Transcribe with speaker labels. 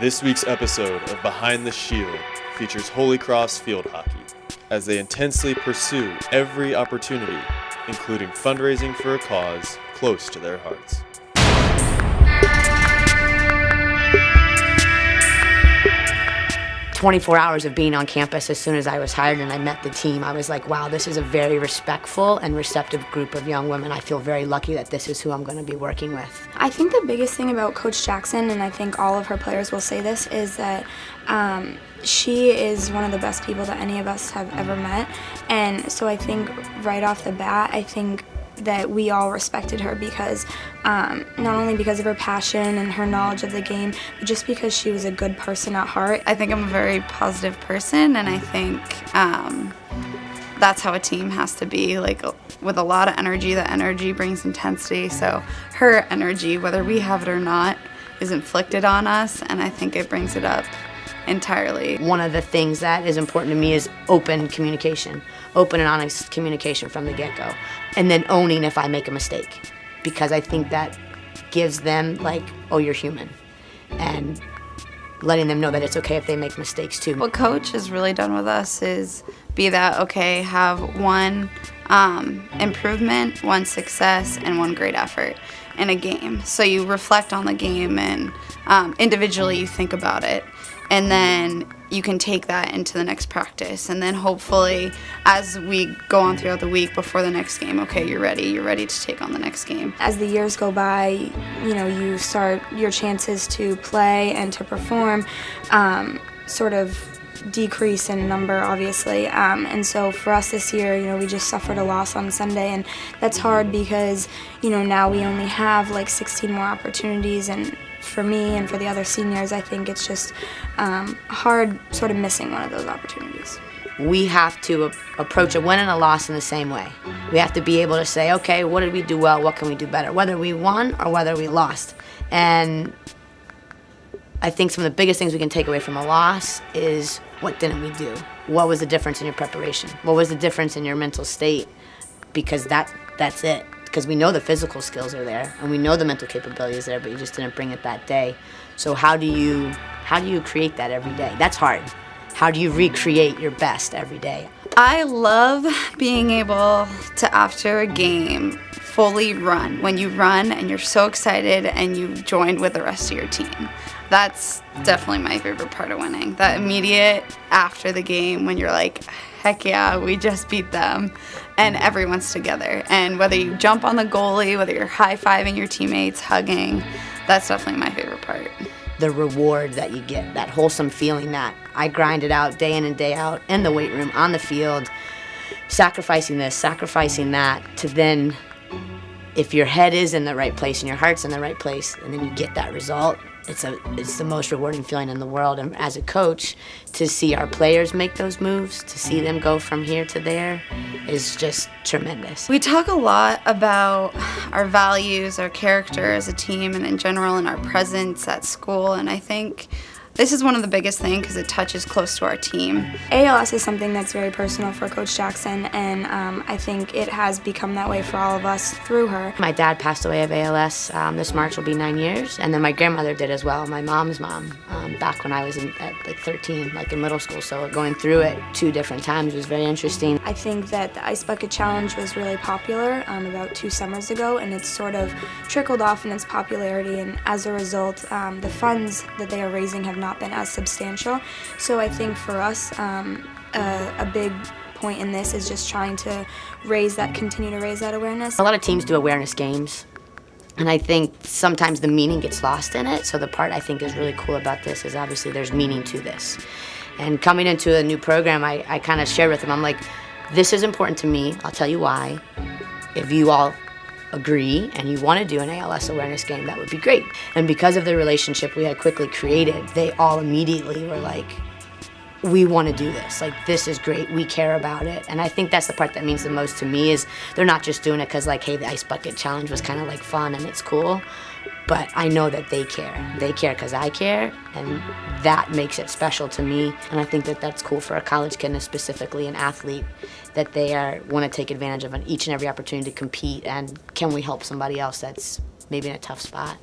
Speaker 1: This week's episode of Behind the Shield features Holy Cross Field Hockey as they intensely pursue every opportunity, including fundraising for a cause close to their hearts.
Speaker 2: 24 hours of being on campus, as soon as I was hired and I met the team, I was like, wow, this is a very respectful and receptive group of young women. I feel very lucky that this is who I'm going to be working with.
Speaker 3: I think the biggest thing about Coach Jackson, and I think all of her players will say this, is that she is one of the best people that any of us have ever met. And so I think right off the bat, I think that we all respected her because not only because of her passion and her knowledge of the game, but just because she was a good person at heart.
Speaker 4: I think I'm a very positive person, and I think that's how a team has to be, like with a lot of energy. The energy brings intensity, so her energy, whether we have it or not, is inflicted on us, and I think it brings it up entirely.
Speaker 2: One of the things that is important to me is open communication, open and honest communication from the get-go, and then owning if I make a mistake, because I think that gives them like, oh, you're human, and letting them know that it's okay if they make mistakes too.
Speaker 4: What Coach has really done with us is be that, okay, have one improvement, one success, and one great effort in a game. So you reflect on the game and individually you think about it. And then you can take that into the next practice. And then hopefully as we go on throughout the week before the next game, okay, you're ready to take on the next game.
Speaker 3: As the years go by, you start your chances to play and to perform sort of decrease in number, obviously. And so for us this year, we just suffered a loss on Sunday, and that's hard because, now we only have like 16 more opportunities, and for me and for the other seniors, I think it's just hard sort of missing one of those opportunities.
Speaker 2: We have to approach a win and a loss in the same way. We have to be able to say, okay, what did we do well? What can we do better? Whether we won or whether we lost. And I think some of the biggest things we can take away from a loss is what didn't we do? What was the difference in your preparation? What was the difference in your mental state? Because that's it. Because we know the physical skills are there and we know the mental capability is there, but you just didn't bring it that day. So how do you create that every day? That's hard. How do you recreate your best every day?
Speaker 4: I love being able to, after a game, fully run. When you run and you're so excited and you've joined with the rest of your team. That's definitely my favorite part of winning. That immediate after the game when you're like, heck yeah, we just beat them, and everyone's together. And whether you jump on the goalie, whether you're high-fiving your teammates, hugging, that's definitely my favorite part.
Speaker 2: The reward that you get, that wholesome feeling that I grinded out day in and day out in the weight room, on the field, sacrificing this, sacrificing that, to then, if your head is in the right place and your heart's in the right place, and then you get that result, it's the most rewarding feeling in the world. And as a coach, to see our players make those moves, to see them go from here to there, is just tremendous.
Speaker 4: We talk a lot about our values, our character as a team, and in general, and our presence at school. And I think this is one of the biggest things because it touches close to our team.
Speaker 3: ALS is something that's very personal for Coach Jackson, and I think it has become that way for all of us through her.
Speaker 2: My dad passed away of ALS. This March will be 9 years, and then my grandmother did as well, my mom's mom, back when I was at like 13, like in middle school. So going through it 2 different times was very interesting.
Speaker 3: I think that the Ice Bucket Challenge was really popular about 2 summers ago, and it's sort of trickled off in its popularity, and as a result, the funds that they are raising have not been as substantial. So I think for us, a big point in this is just trying to continue to raise that awareness.
Speaker 2: A lot of teams do awareness games, and I think sometimes the meaning gets lost in it. So the part I think is really cool about this is obviously there's meaning to this. And coming into a new program, I kind of shared with them, I'm like, this is important to me. I'll tell you why. If you all agree and you want to do an ALS awareness game, that would be great. And because of the relationship we had quickly created, they all immediately were like, we want to do this. Like, this is great. We care about it. And I think that's the part that means the most to me is they're not just doing it because, like, hey, the Ice Bucket Challenge was kind of like fun and it's cool. But I know that they care. They care because I care, and that makes it special to me. And I think that that's cool for a college kid, and specifically an athlete, that they want to take advantage of each and every opportunity to compete, and can we help somebody else that's maybe in a tough spot.